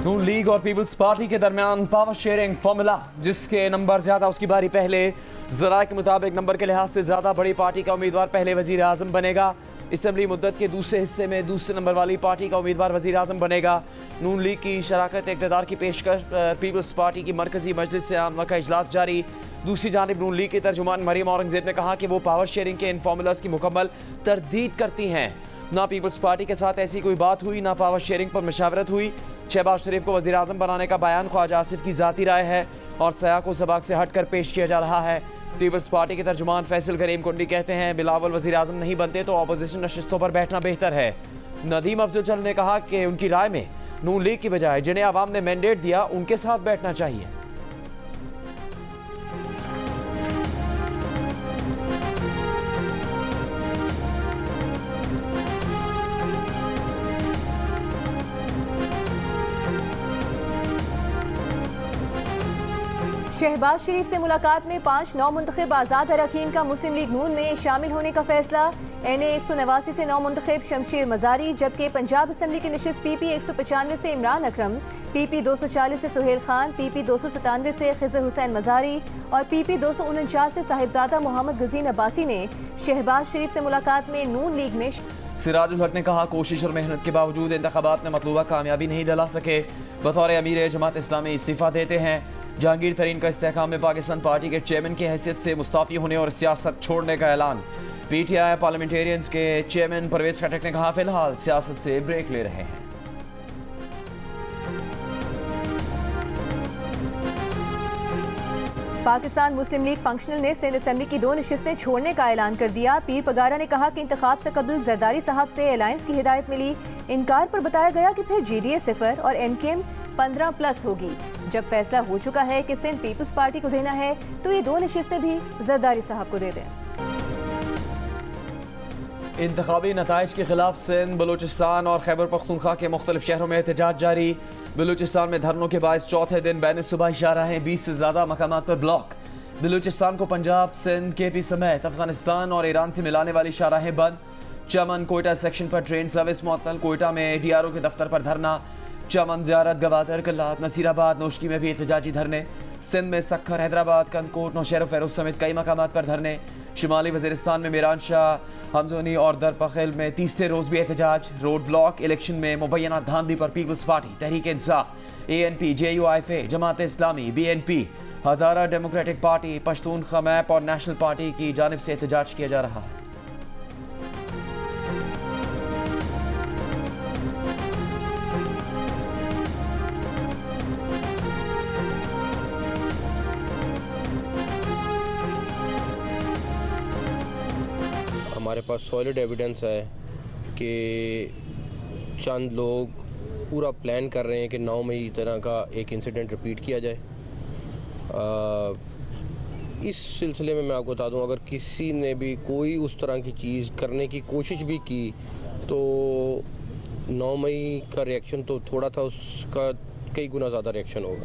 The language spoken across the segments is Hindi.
नून लीग और पीपल्स पार्टी के दरमियान पावर शेयरिंग फॉर्मूला, जिसके नंबर ज्यादा उसकी बारी पहले। जराये के मुताबिक नंबर के लिहाज से ज्यादा बड़ी पार्टी का उम्मीदवार पहले वजीर आजम बनेगा। असम्बली मुद्दत के दूसरे हिस्से में दूसरे नंबर वाली पार्टी का उम्मीदवार वजीर आजम बनेगा। नून लीग की शराकत इक़्तिदार की पेशकश पीपल्स पार्टी की मरकजी मजलिस से आमला का इजलास जारी। दूसरी जानिब नून लीग के तर्जुमान मरियम औरंगजेब ने कहा कि वो पावर शेयरिंग के इन फार्मूलाज की मुकम्मल तरदीद करती हैं। ना पीपल्स पार्टी के साथ ऐसी कोई बात हुई, ना पावर शेयरिंग पर मशावरत हुई। शहबाज शरीफ को वज़ीर आज़म बनाने का बयान ख्वाजा आसिफ की ज़ाती राय है और सया को सबाक से हट कर पेश किया जा रहा है। पीपल्स पार्टी के तर्जुमान फैसल करीम कुंडी कहते हैं बिलावल वज़ीर आज़म नहीं बनते तो अपोजिशन नशिस्तों पर बैठना बेहतर है। नदीम अफजल ने कहा कि उनकी राय में नून लीग की बजाय जिन्हें आवाम ने मैंडेट दिया उनके साथ बैठना चाहिए। शहबाज शरीफ से मुलाकात में 5 नौ मुंतखब आज़ाद अरकान का मुस्लिम लीग नून में शामिल होने का फैसला। NA 189 से नौ मुंतखब शमशेर मजारी, जबकि पंजाब असम्बली की नशिस्त PP 195 से इमरान अकरम, PP 240 से सुहेल खान, PP 297 से खिजर हुसैन मजारी और PP 249 से साहिबजादा मोहम्मद गजीन अब्बासी ने शहबाज शरीफ से मुलाकात में नून लीग में। सिराजुल हक ने कहा कोशिश और मेहनत के बावजूद इंतखाबात में मतलूबा कामयाबी नहीं दिला सके। बतौर अमीर जमात इस्लामी इस्तीफ़ा देते हैं। जहांगीर तरीन का इस्तेहकाम में पाकिस्तान पार्टी के चेयरमैन की हैसियत से मुस्ताफ़ी होने और सियासत छोड़ने का ऐलान। PTI पार्लियामेंटेरियंस के चेयरमैन परवेज खटक ने कहा फिलहाल सियासत से ब्रेक ले रहे हैं। पाकिस्तान मुस्लिम लीग फंक्शनल ने सिंध असम्बली की 2 नशिस्तें छोड़ने का ऐलान कर दिया। पीर पगारा ने कहा कि इंतखाब से कबल जरदारी साहब से अलायंस की हिदायत मिली। इनकार पर बताया गया कि फिर GDA 0 और MKM 15+ होगी। जब फैसला हो चुका है कि सिंध पीपल्स पार्टी को देना है तो ये 2 नशिस्तें भी जरदारी साहब को दे दें। इंतखाबी नताइज के खिलाफ सिंध, बलूचिस्तान और खैबर पख्तूनख्वा के मुख्तलिफ शहरों में एहतजाज जारी। बलूचिस्तान में धरनों के बायस चौथे दिन बैन सुबह इशारा है 20 से ज़्यादा मकामात पर ब्लॉक। बलूचिस्तान को पंजाब, सिंध, KP समेत अफगानिस्तान और ईरान से मिलाने वाली शाहराहें बंद। चमन कोयटा सेक्शन पर ट्रेन सर्विस मुअत्तल। कोयटा में DRO के दफ्तर पर धरना। चमन, ज़ियारत, गवादर, कल्लात, नसीराबाद, नोशकी में भी एहतजाजी धरने। सिंध में सक्खर, हैदराबाद, कंदकोट, नौशहर फैरोज समेत कई मकामात पर धरने। शुमाली वज़ीरिस्तान में मीरान शाह, हमजोनी और दरपखेल में तीसरे रोज भी एहतजाज। Road block. इलेक्शन में मुबैना धांधली पर peoples party, Tehreek Insaf, ANP, JUIFA, Jamaat Islami, BNP, हज़ारा डेमोक्रेटिक पार्टी, पश्तूनख्वा मैप और नेशनल पार्टी की जानिब से एहतजाज किया जा रहा है। हमारे पास सॉलिड एविडेंस है कि चंद लोग पूरा प्लान कर रहे हैं कि 9 मई तरह का एक इंसिडेंट रिपीट किया जाए। इस सिलसिले में मैं आपको बता दूं, अगर किसी ने भी कोई उस तरह की चीज़ करने की कोशिश भी की तो 9 मई का रिएक्शन तो थोड़ा था, उसका कई गुना ज़्यादा रिएक्शन होगा।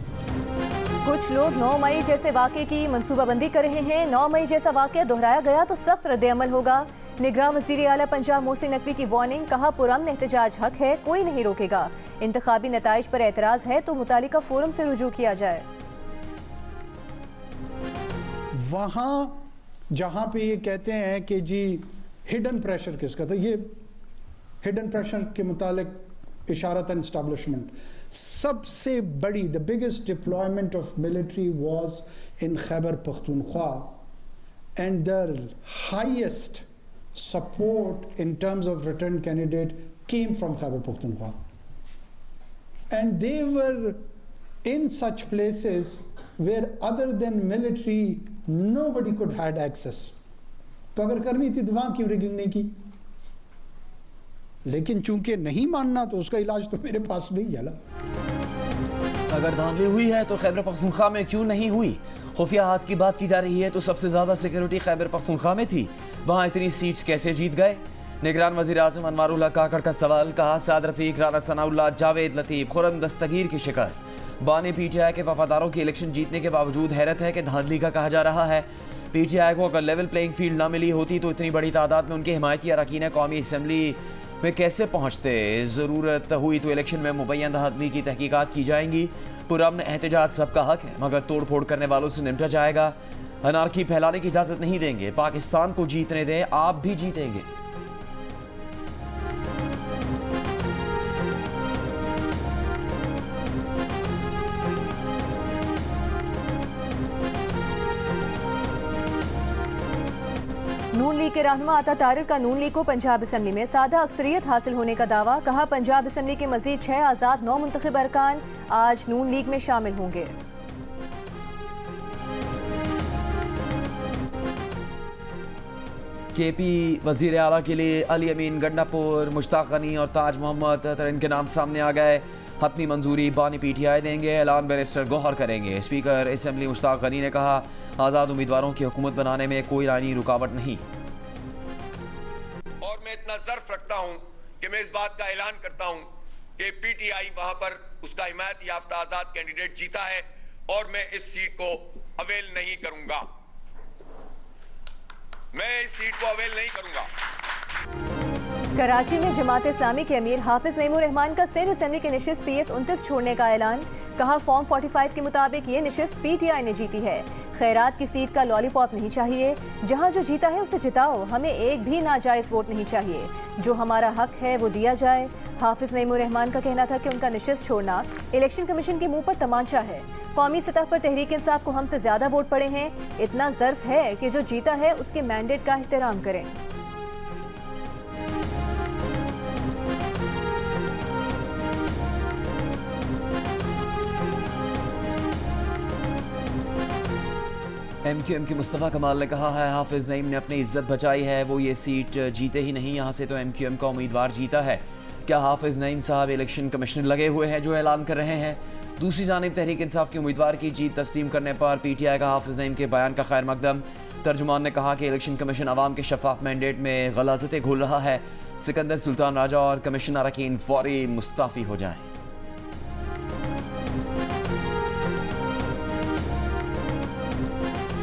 कुछ लोग 9 मई जैसे वाक़े की मनसूबाबंदी कर रहे हैं। 9 मई जैसा वाक़या दोहराया गया तो सख्त रद्द-ए-अमल होगा। निगरान वज़ीर आला पंजाब मोहसिन नकवी की वार्निंग। कहा पुरअमन एहतजाज हक है, कोई नहीं रोकेगा। इंतखाबी नताइज पर एतराज़ है तो मुतालिका फोरम से रुजू किया जाए। वहाँ जहाँ पे ये कहते हैं कि जी हिडन प्रेशर किसका था, ये हिडन प्रेशर के मुतालिक इशारतन एस्टैब्लिशमेंट सबसे बड़ी the biggest deployment of military was in Khyber Pakhtunkhwa and the highest support in terms of return candidate came from Khyber Pakhtunkhwa, and they were in such places where other than military nobody could had access. तो अगर करनी थी तो वहाँ क्यों रिगिंग नहीं की? लेकिन चूंकि नहीं मानना तो उसका इलाज तो मेरे पास नहीं है ना। अगर धांधली हुई है तो खैबर पख्तूनख्वा में क्यों नहीं हुई? खुफिया हाथ की बात की जा रही है तो सबसे ज़्यादा सिक्योरिटी खैबर पख्तूनख्वा में थी, वहाँ इतनी सीट्स कैसे जीत गए? निगरान वज़ीर आज़म अनवारुल हक काकड़ का सवाल। कहा साद रफ़ीक, राना सनाउल्लाह, जावेद लतीफ़, खुर्रम दस्तगीर की शिकस्त। बानी PTI के वफादारों की इलेक्शन जीतने के बावजूद हैरत है कि धांधली का कहा जा रहा है। PTI को अगर लेवल प्लेइंग फील्ड ना मिली होती तो इतनी बड़ी तादाद में उनके हिमायती अरकान कौमी असम्बली में कैसे पहुँचते। ज़रूरत हुई तो इलेक्शन में मुबैन धांधली की तहकीकात की जाएंगी। पुरअमन एहतजाज सबका हक है, मगर तोड़ फोड़ करने वालों से निपटा जाएगा। अनारकी फैलाने की इजाज़त नहीं देंगे। पाकिस्तान को जीतने दें, आप भी जीतेंगे। नून लीग के रहनुमा आता तारिर का नून लीग को पंजाब असम्बली में सादा अक्सरियत हासिल होने का दावा। कहा, पंजाब असम्बली के मजीद 6 आज़ाद नौ मुंतखब अरकान आज नून लीग में शामिल होंगे। केपी वजीर आला के लिए अली अमीन गंडापुर, मुश्ताक गनी और ताज मोहम्मद तरीन के नाम सामने आ गए। हतमी मंजूरी बानी पीटीआई देंगे, ऐलान बैरिस्टर गौहर करेंगे। स्पीकर असम्बली मुश्ताक गनी ने कहा, आज़ाद उम्मीदवारों की हुकूमत बनाने में कोई आईनी रुकावट नहीं। और मैं इतना ज़र्फ रखता हूं कि मैं इस बात का ऐलान करता हूं कि पीटीआई वहां पर उसका हिमायत याफ्ता आज़ाद कैंडिडेट जीता है और मैं इस सीट को अवेल नहीं करूंगा। मैं इस सीट को अवेल नहीं करूंगा। कराची में जमात इस्लामी के अमीर हाफिज नईमुर रहमान का सिंध असम्बली की नशिस्त PS 29 छोड़ने का ऐलान। कहा, फॉर्म 45 के मुताबिक ये नशिस्त PTI ने जीती है। खैरात की सीट का लॉलीपॉप नहीं चाहिए। जहां जो जीता है उसे जिताओ, हमें एक भी नाजायज वोट नहीं चाहिए। जो हमारा हक है वो दिया जाए। हाफिज नईमुर रहमान का कहना था कि उनका नशिस्त छोड़ना इलेक्शन कमीशन के मुंह पर तमाचा है। कौमी सतह पर तहरीक इंसाफ को हमसे ज्यादा वोट पड़े हैं। इतना ज़र्फ है कि जो जीता है उसके मैंडेट का एहतराम करें। MQM की मुस्तफ़ा कमाल ने कहा है, हाफिज नईम ने अपनी इज्जत बचाई है। वो ये सीट जीते ही नहीं, यहाँ से तो MQM का उम्मीदवार जीता है। क्या हाफिज नईम साहब इलेक्शन कमिश्नर लगे हुए हैं जो ऐलान कर रहे हैं? दूसरी जानिब तहरीक इंसाफ के उम्मीदवार की जीत तस्लीम करने पर PTI का हाफिज नईम के बयान का खैर मकदम। तर्जुमान ने कहा कि इलेक्शन कमीशन अवाम के शफाफ मैंडेट में गलाजतें घोल रहा है। सिकंदर सुल्तान राजा और कमीशन अरकान फौरी मुस्ताफ़ी हो जाएं।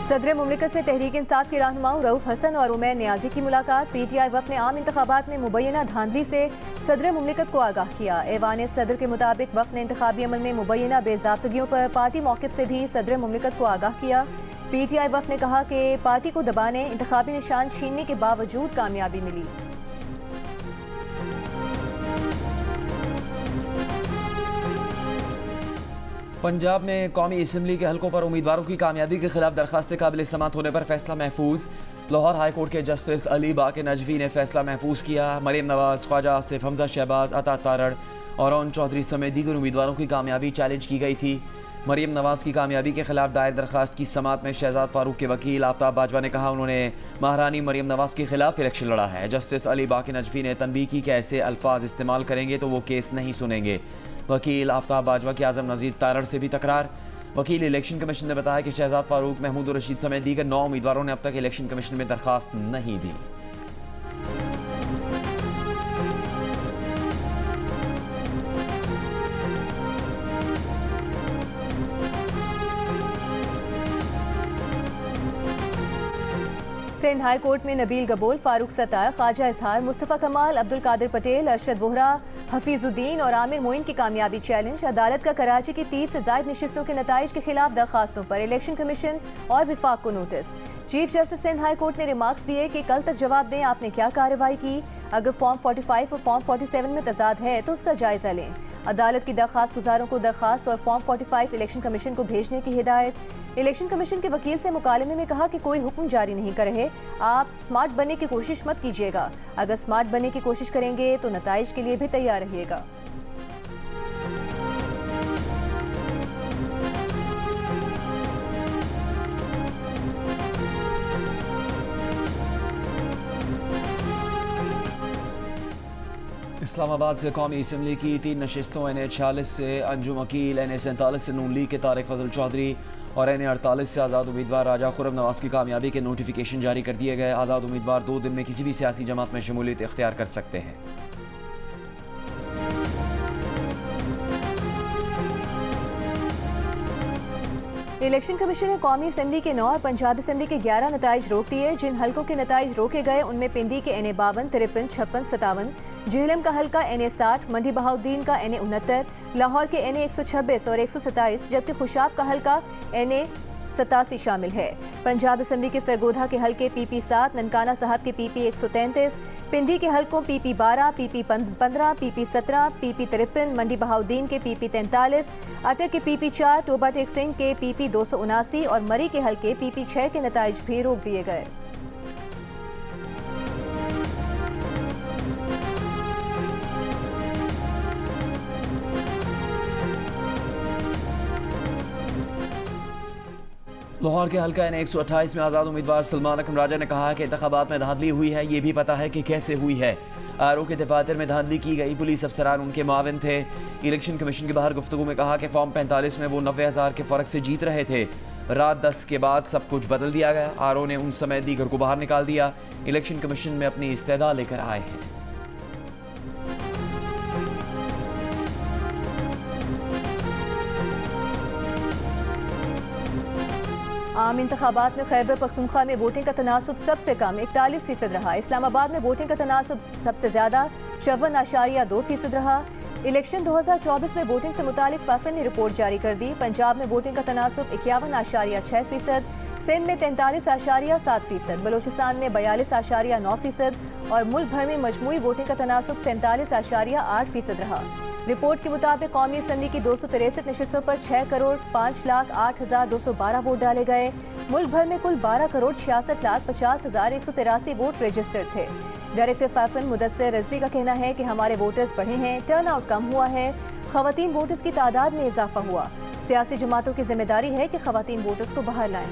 सदर मुमलिकत से तहरीक इंसाफ के रहनुमाओं रऊफ हसन और उमैर नियाजी की मुलाकात। PTI वफ़द ने आम इंतखाबात में मुबैना धांधली से सदर मुमलिकत को आगाह किया। ऐवान सदर के मुताबिक वफ़द ने इंतखाबी अमल में मुबैना बेज़ाब्तगियों पर पार्टी मौक़िफ़ से भी सदर मुमलिकत को आगाह किया। PTI वफ़द ने कहा कि पार्टी को दबाने, इंतखाबी निशान छीनने के बावजूद कामयाबी मिली। पंजाब में कौमी असम्बली के हलकों पर उम्मीदवारों की कामयाबी के खिलाफ दरखास्त काबिल समात होने पर फैसला महफूज। लाहौर हाई कोर्ट के जस्टिस अली बाक़ी नजवी ने फैसला महफूज किया। मरियम नवाज, ख्वाजा आसिफ, हमजा शहबाज, अता तारड़ और ओन चौधरी समेत दीगर उम्मीदवारों की कामयाबी चैलेंज की गई थी। मरियम नवाज की कामयाबी के खिलाफ दायर दरखास्त की समात में शहजाद फारूक के वकील आफ्ताब बाजवा ने कहा, उन्होंने महारानी मरियम नवाज के खिलाफ इलेक्शन लड़ा है। जस्टिस अली बाक़ी नजवी ने तनबीह की कि ऐसे अल्फाज इस्तेमाल करेंगे तो वो केस नहीं सुनेंगे। वकील आफ्ताब बाजवा की आज़म नज़ीर तारड़ से भी तकरार। वकील इलेक्शन कमीशन ने बताया कि शहजाद फारूक, महमूद रशीद समेत दीगर 9 उम्मीदवारों ने अब तक इलेक्शन कमीशन में दरखास्त नहीं दी। सिंध हाई कोर्ट में नबील गबोल, फारूक सत्तार, ख्वाजा इसहार, मुस्तफ़ा कमाल, अब्दुल कादिर पटेल, अरशद वोहरा, हफीजुद्दीन और आमिर मोइन की कामयाबी चैलेंज। अदालत का कराची की 30 से ज़ायद नशिस्तों के नताइज के खिलाफ दरखास्तों पर इलेक्शन कमीशन और विफाक को notice. Chief justice Sindh high court ने रिमार्क्स दिए कि कल तक जवाब दें आपने क्या कार्रवाई की। अगर फॉर्म 45 और फॉर्म 47 में तजाद है तो उसका जायजा लें। अदालत की दरखास्त गुजारों को दरखास्त और फॉर्म 45 इलेक्शन कमीशन को भेजने की हिदायत। इलेक्शन कमीशन के वकील से मुकालमे में कहा कि कोई हुक्म जारी नहीं कर रहे, आप स्मार्ट बनने की कोशिश मत कीजिएगा। अगर स्मार्ट बनने की कोशिश करेंगे तो नताइज के लिए भी तैयार रहिएगा। इस्लामाबाद से कौमी असम्बली की 3 नशिस्तों NA 46 से अंजुम अकील, NA 47 से नून लीग के तारिक फजल चौधरी और NA 48 से आज़ाद उम्मीदवार राजा खुर्रम नवाज की कामयाबी के नोटिफिकेशन जारी कर दिए गए। आज़ाद उम्मीदवार 2 दिन में किसी भी सियासी जमात में शमूलियत इख्तियार कर सकते हैं। इलेक्शन कमीशन ने कौमी असम्बली के 9 और पंजाब असम्बली के 11 नताइज रोक दिए। जिन हलकों के नताइज रोके गए उनमें पिंडी के NA 52, 53, 56, 57, जेहलम का हल्का NA 60, मंडी बहाउद्दीन का NA 69, लाहौर के NA 126 और 127, जबकि खुशाब का हल्का NA 87 शामिल है। पंजाब असम्बली के सरगोधा के हल्के PP 7, ननकाना साहब के PP 133, पिंडी के हल्कों PP 12, PP 15, PP 17, PP 53, मंडी बहाउद्दीन के PP 43, अटक के PP 4, टोबा टेक सिंह के PP 279 और मरी के हल्के PP 6 के नताइज भी रोक दिए गए। लाहौर के हल्का NA 128 में आज़ाद उम्मीदवार सलमान अकरम राजा ने कहा कि इंतखाबात में धांधली हुई है, ये भी पता है कि कैसे हुई है। RO के दफातर में धांधली की गई, पुलिस अफसरान उनके माविन थे। इलेक्शन कमीशन के बाहर गुफ्तगू में कहा कि फॉर्म 45 में वो 90,000 के फ़र्क से जीत रहे थे। रात 10 के बाद सब कुछ बदल दिया गया। RO ने उन समय दीगर को बाहर निकाल दिया। इलेक्शन कमीशन में अपनी इस्तेदा लेकर आए हैं। आम इंतखाबात में खैबर पख्तूनख्वा में वोटिंग का तनासुब सबसे कम 41% रहा। इस्लामाबाद में वोटिंग का तनासुब सबसे ज़्यादा 54.2% रहा। इलेक्शन 2024 में वोटिंग से मुतालिक फाफिन ने रिपोर्ट जारी कर दी। पंजाब में वोटिंग का तनासुब 51.6%, सिंध में 43.7%, बलोचिस्तान में 42.9% और मुल्क भर में मजमूई वोटिंग का तनासुब 47.8% रहा। रिपोर्ट के मुताबिक कौमी असम्बली की 263 नशिस्तों पर 6,08,212 वोट डाले गए। मुल्क भर में कुल 12,66,50,183 वोट रजिस्टर्ड थे। डायरेक्टर फाफिन मुदस्सिर रिजवी का कहना है कि हमारे वोटर्स बढ़े हैं, टर्न आउट कम हुआ है, खवातीन वोटर्स की तादाद में इजाफा हुआ। सियासी जमातों की जिम्मेदारी है कि खवातीन वोटर्स को बाहर लाएं।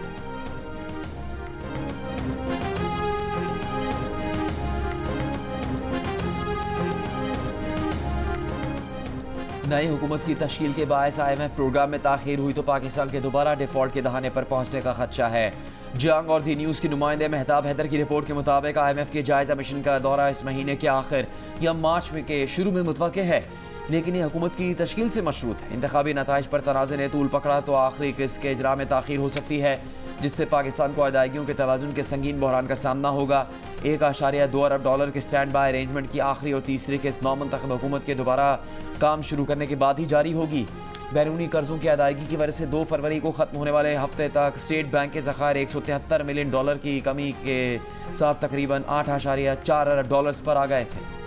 नई हुकूमत की तश्कील के बायस IMF प्रोग्राम में ताखीर हुई तो पाकिस्तान के दोबारा डिफॉल्ट के दहाने पर पहुंचने का खदशा है। जंग और दी न्यूज़ की नुमाइंदे मेहताब हैदर की रिपोर्ट के मुताबिक IMF के जायजा मिशन का दौरा इस महीने के आखिर या मार्च में के शुरू में मुतवक्के है, लेकिन ये हुकूमत की तश्कील से मशरूत है। इंतखाबी नताइज पर तनाज़े ने तूल पकड़ा तो आखिरी किस्त के इजरा में ताखीर हो सकती है, जिससे पाकिस्तान को अदायगियों के तवाज़ुन के संगीन बहरान का सामना होगा। $1.2 अरब के स्टैंड बाय अरेंजमेंट की आखिरी और तीसरी किस्त नौमुंतखब हुकूमत के दोबारा काम शुरू करने के बाद ही जारी होगी। बैरूनी कर्जों की अदायगी की वजह से 2 फरवरी को ख़त्म होने वाले हफ्ते तक स्टेट बैंक के ज़खायर $173 मिलियन की कमी के साथ तकरीबन $8.4 अरब पर आ गए थे।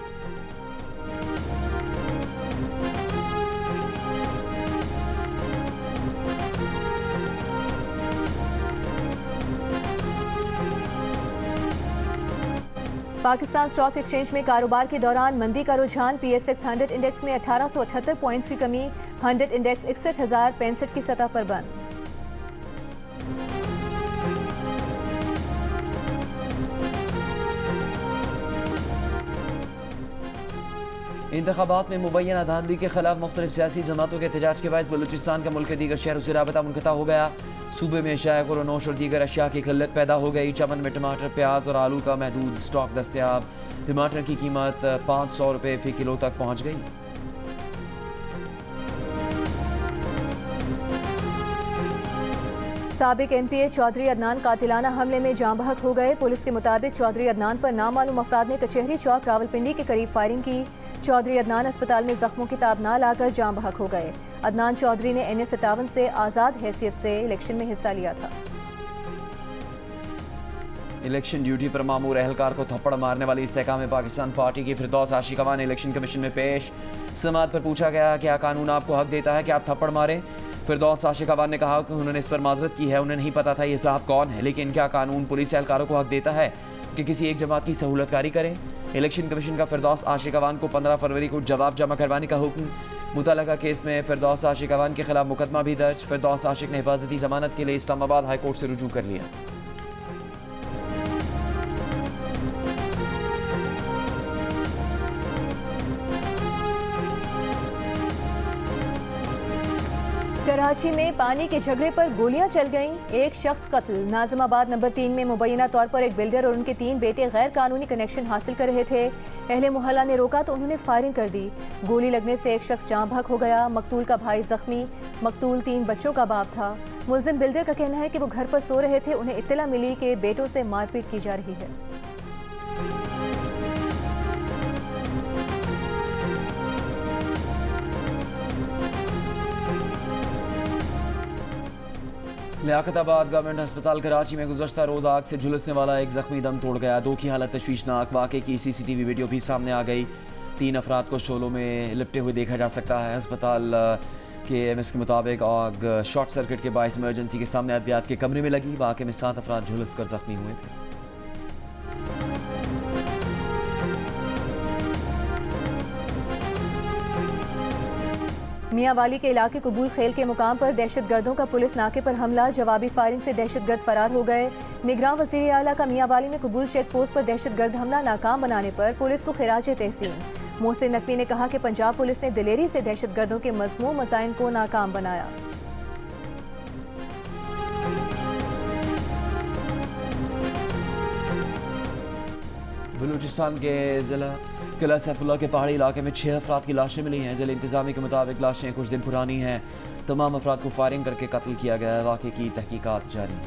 पाकिस्तान स्टॉक एक्सचेंज में कारोबार के दौरान मंदी का रुझान। PSX 100 इंडेक्स में 1878 पॉइंट्स की कमी। 100 इंडेक्स 61,065 की सतह पर बंद। इंतखाबात में मुबैना धांधली के खिलाफ मुख्तलिफ सियासी जमातों के एहतजाज के बायस बलूचिस्तान का मुल्क के दीगर शहरों से राबता मुनक़ता हो गया। सूबे में शाय कुरनोश और दीगर अशिया की किल्लत पैदा हो गई। चमन में टमाटर, प्याज और आलू का महदूद स्टॉक दस्तयाब। टमाटर की कीमत 500 रुपये फ़ी किलो तक पहुँच गई। साबिक MPA चौधरी अदनान कातिलाना हमले में जाँ बहक हो गए। पुलिस के मुताबिक चौधरी अदनान पर नामालूम अफराद ने कचहरी चौक रावलपिंडी के करीब फायरिंग की। चौधरी अदनान अस्पताल में जख्मों की ताब ना लाकर जाँ बहक हो गए। अदनान चौधरी ने NA 57 से आज़ाद हैसियत से इलेक्शन में हिस्सा लिया था। इलेक्शन ड्यूटी पर मामूर एहलकार को थप्पड़ मारने वाली इस्तेहकाम पाकिस्तान पार्टी की फिरदौस आशिकवा ने इलेक्शन कमीशन में पेश। समाअत पर पूछा गया क्या कानून आपको हक देता है कि आप थप्पड़ मारें। फिरदौस आशिकवा ने कहा कि उन्होंने इस पर माजरत की है, उन्हें नहीं पता था ये साहब कौन है, लेकिन क्या कानून पुलिस एहलकारों को हक देता है कि किसी एक जमात की सहूलतकारी करें। इलेक्शन कमीशन का फिरदौस आशिकवान को 15 फरवरी को जवाब जमा करवाने का हुक्म। मुतल्लका केस में फिरदौस आशिकवान के खिलाफ मुकदमा भी दर्ज। फिरदौस आशिक ने हिफाजती जमानत के लिए इस्लामाबाद हाई कोर्ट से रुजू कर लिया। कराची में पानी के झगड़े पर गोलियां चल गईं। एक शख्स कत्ल। नाज़िमाबाद नंबर 3 में मुबैना तौर पर एक बिल्डर और उनके 3 बेटे गैर कानूनी कनेक्शन हासिल कर रहे थे। अहले मोहल्ला ने रोका तो उन्होंने फायरिंग कर दी। गोली लगने से एक शख्स जाँ बहक हो गया। मकतूल का भाई जख्मी। मकतूल 3 बच्चों का बाप था। मुलजिम बिल्डर का कहना है कि वो घर पर सो रहे थे, उन्हें इत्तला मिली कि बेटों से मारपीट की जा रही है। लियाकताबाद गवर्नमेंट अस्पताल कराची में गुज़श्ता रोज़ आग से झुलसने वाला एक ज़ख्मी दम तोड़ गया। 2 की हालत तशवीशनाक। वाक़े की CCTV वीडियो भी सामने आ गई। 3 अफराद को शोलों में लिपटे हुए देखा जा सकता है। अस्पताल के MS के मुताबिक आग शॉर्ट सर्किट के बायस इमरजेंसी के सामने अद्वियात के कमरे में लगी। वाक़े में 7 अफराद झुलस कर ज़ख्मी हुए थे। मियांवाली के इलाके कबूल खेल के मुकाम पर दहशतगर्दों का पुलिस नाके पर हमला। जवाबी फायरिंग से दहशतगर्द फरार हो गए। निगरान वज़ीर आला का मियांवाली में कबूल चेक पोस्ट पर दहशतगर्द हमला नाकाम बनाने पर पुलिस को खिराज तहसीन। मोहसिन नकवी ने कहा कि पंजाब पुलिस ने दिलेरी से दहशतगर्दों के मज़मूम मज़ाइन को नाकाम बनाया। बलूचिस्तान के ज़िला किला सैफुल्लाह के पहाड़ी इलाके में 6 अफराद की लाशें मिली हैं। ज़िला इंतज़ामी के मुताबिक लाशें कुछ दिन पुरानी हैं। तमाम अफराद को फायरिंग करके कत्ल किया गया है। वाक़े की तहकीकात जारी है।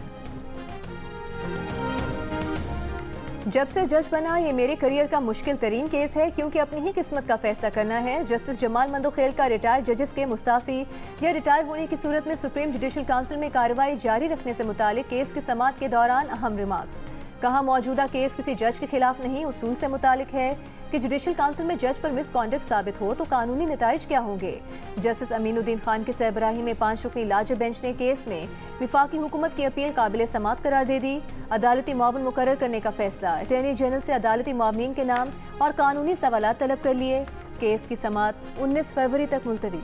जब से जज बना ये मेरे करियर का मुश्किल तरीन केस है, क्योंकि अपनी ही किस्मत का फैसला करना है। जस्टिस जमाल मंदोखेल का रिटायर्ड जजेस के मुस्ताफ़ी या रिटायर होने की सूरत में सुप्रीम जुडिशल काउंसिल में कार्रवाई जारी रखने से मुतालिक केस की समाअत के दौरान अहम रिमार्क्स। कहा, मौजूदा केस किसी जज के खिलाफ नहीं, उसूल से मुतालिक है कि जुडिशल काउंसिल में जज पर मिसकॉन्डक्ट साबित हो तो कानूनी नताइज क्या होंगे। जस्टिस अमीनुद्दीन खान के सरबराही में 5 रुकनी लाज बेंच ने केस में विफाकी हुकूमत की अपील काबिल समाअत करार दे दी। अदालती मुआवन मुकर्रर करने का फैसला। अटॉर्नी जनरल से अदालती मुआवनीन के नाम और कानूनी सवालात तलब कर लिए। केस की समाअत 19 फरवरी तक मुलतवी।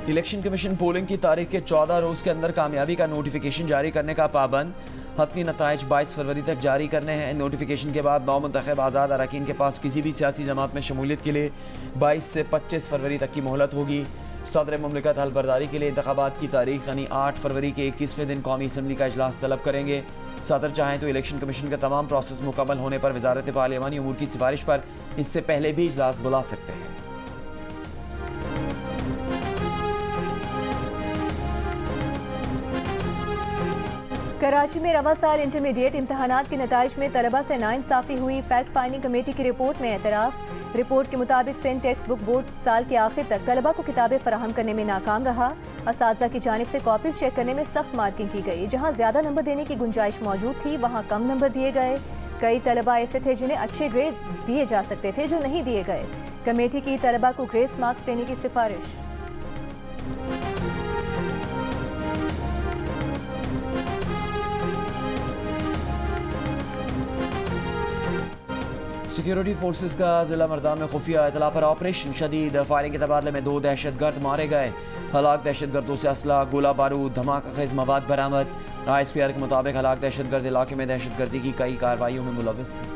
इलेक्शन कमीशन पोलिंग की तारीख के 14 रोज़ के अंदर कामयाबी का नोटिफिकेशन जारी करने का पाबंद। हतमी नताइज 22 फरवरी तक जारी करने हैं। नोटिफिकेशन के बाद 9 मुंतखब आज़ाद अरकान के पास किसी भी सियासी जमात में शमूलियत के लिए 22 से 25 फरवरी तक की मोहलत होगी। सदर मुमलिकत हल्फबरदारी के लिए इंतखाबात की तारीख यानी 8 फरवरी के 21वें दिन कौमी असम्बली का इजलास तलब करेंगे। सदर चाहें तो इलेक्शन कमीशन का तमाम प्रोसेस मुकम्मल होने पर वजारत पार्लियामानी उमूर की सिफारिश पर इससे पहले भी इजलास बुला सकते हैं। कराची में रवा साल इंटरमीडिएट इम्तहानात के नताइज में तलबा से नाइंसाफ़ी हुई। फैक्ट फाइंडिंग कमेटी की रिपोर्ट में एतराफ़। रिपोर्ट के मुताबिक सेंट टेक्स्ट बुक बोर्ड साल के आखिर तक तलबा को किताबें फराहम करने में नाकाम रहा। असातिज़ा की जानिब से कॉपीज़ चेक करने में सख्त मार्किंग की गई। जहाँ ज़्यादा नंबर देने की गुंजाइश मौजूद थी वहाँ कम नंबर दिए गए। कई तलबा ऐसे थे जिन्हें अच्छे ग्रेड दिए जा सकते थे जो नहीं दिए गए। कमेटी की तलबा को ग्रेस मार्क्स देने की सिफारिश। सिक्योरिटी फोर्सेस का जिला मरदान में खुफिया इतला पर ऑपरेशन शदीद। फायरिंग के तबादले में 2 दहशतगर्द मारे गए। हलाक दहशतगर्दों से असला, गोला बारूद, धमाका खेज मवाद बरामद। ISPR के मुताबिक हलाक दहशतगर्द इलाके में दहशतगर्दी की कई कार्रवाइयों में मुलव्वस थे।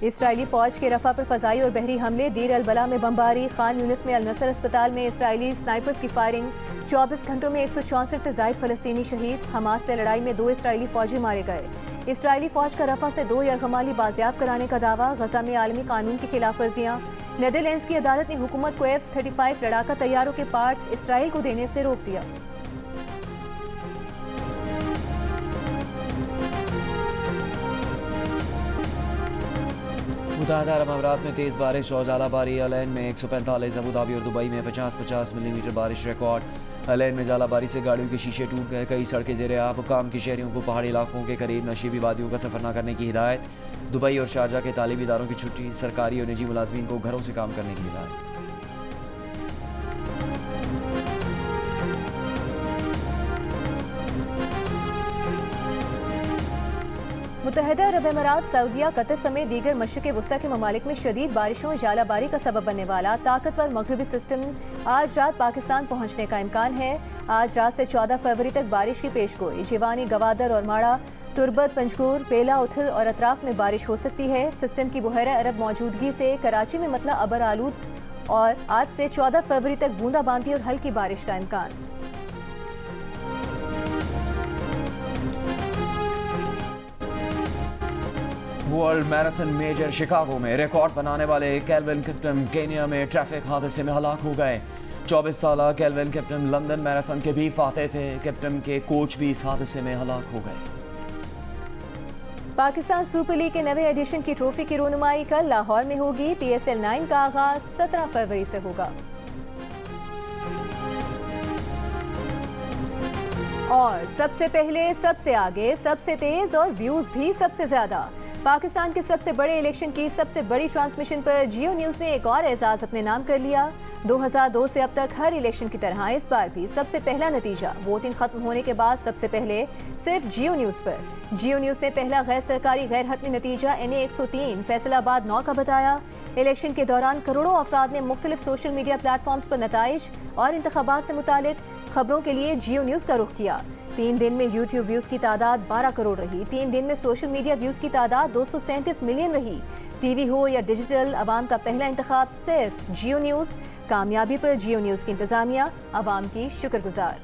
इसराइली फौज के रफा पर फजाई और बहरी हमले। दीर अल बला में बमबारी। खान यूनिस में अल नसर अस्पताल में इसराइली स्नाइपर्स की फायरिंग। 24 घंटों में 164 से ज़ायद फ़लस्तीनी शहीद। हमास से लड़ाई में 2 इसराइली फौजी मारे गए। इसराइली फौज का रफा से 2 यरगमाली बाजियाब कराने का दावा। गजा में आलमी कानून की खिलाफ वर्जियाँ। नीदरलैंड्स की अदालत ने हुकूमत को F-35 लड़ाका तैयारों के पार्ट्स इसराइल को देने से रोक दिया। मुत्तहदा अरब अमारात में तेज़ बारिश और जालाबारी। अलैन में 145, अबूधाबी और दुबई में 50-50 मिलीमीटर बारिश रिकॉर्ड। अलैन में जालाबारी से गाड़ियों के शीशे टूट गए। कई सड़कें ज़ेरे आब। हुकाम के शहरियों को पहाड़ी इलाकों के करीब नशीबी वादियों का सफ़र न करने की हिदायत। दुबई और शारजा के तालीबी इदारों की छुट्टी। सरकारी और निजी मुलाजमीन को घरों से काम करने की हिदायत। मुत्तहदा अरब अमारात, सऊदीया, कतर समेत दीगर मशरिक़ वुस्ता के ममालिक में शदीद बारिशों और जालाबारी का सबब बनने वाला ताकतवर मगरबी सिस्टम आज रात पाकिस्तान पहुँचने का इम्कान है। आज रात से 14 फरवरी तक बारिश की पेशगोई। जिवानी, गवादर और माड़ा, तुरबत, पंजगुर, पेला, उथल और अतराफ में बारिश हो सकती है। सिस्टम की बहरा अरब मौजूदगी से कराची में मतला अबर आलूद और आज से 14 फरवरी तक बूंदाबांदी और हल्की बारिश का इम्कान। वर्ल्ड मैराथन मेजर शिकागो में रिकॉर्ड बनाने वाले केल्विन किप्टम केनिया में ट्रैफिक हादसे में हलाक हो गए। 24 साल केल्विन किप्टम लंदन मैराथन के भी फाते थे। किप्टम के कोच भी इस हादसे में हलाक हो गए। पाकिस्तान सुपर लीग के नवे एडिशन की ट्रॉफी की रोनुमाई कल लाहौर में होगी। PSL 9 का आगाज 17 फरवरी से होगा। और सबसे पहले, सबसे आगे, सबसे तेज और व्यूज भी सबसे ज्यादा। पाकिस्तान के सबसे बड़े इलेक्शन की सबसे बड़ी ट्रांसमिशन पर जियो न्यूज ने एक और एजाज अपने नाम कर लिया। 2002 से अब तक हर इलेक्शन की तरह इस बार भी सबसे पहला नतीजा वोटिंग खत्म होने के बाद सबसे पहले सिर्फ जियो न्यूज पर। जियो न्यूज ने पहला गैर सरकारी गैर हतमी नतीजा NA 103 फैसलाबाद 9 का बताया। इलेक्शन के दौरान करोड़ों अफराद ने मुख्तलिफ सोशल मीडिया प्लेटफॉर्म्स पर नताइज और इंतखाबात से मुतालिक खबरों के लिए जियो न्यूज का रुख किया। 3 दिन में यूट्यूब व्यूज की तादाद 12 करोड़ रही। 3 दिन में सोशल मीडिया व्यूज की तादाद 237 मिलियन रही। टीवी हो या डिजिटल, अवाम का पहला इंतखाब सिर्फ जियो न्यूज। कामयाबी पर जियो न्यूज की इंतजामिया अवाम की शुक्रगुजार।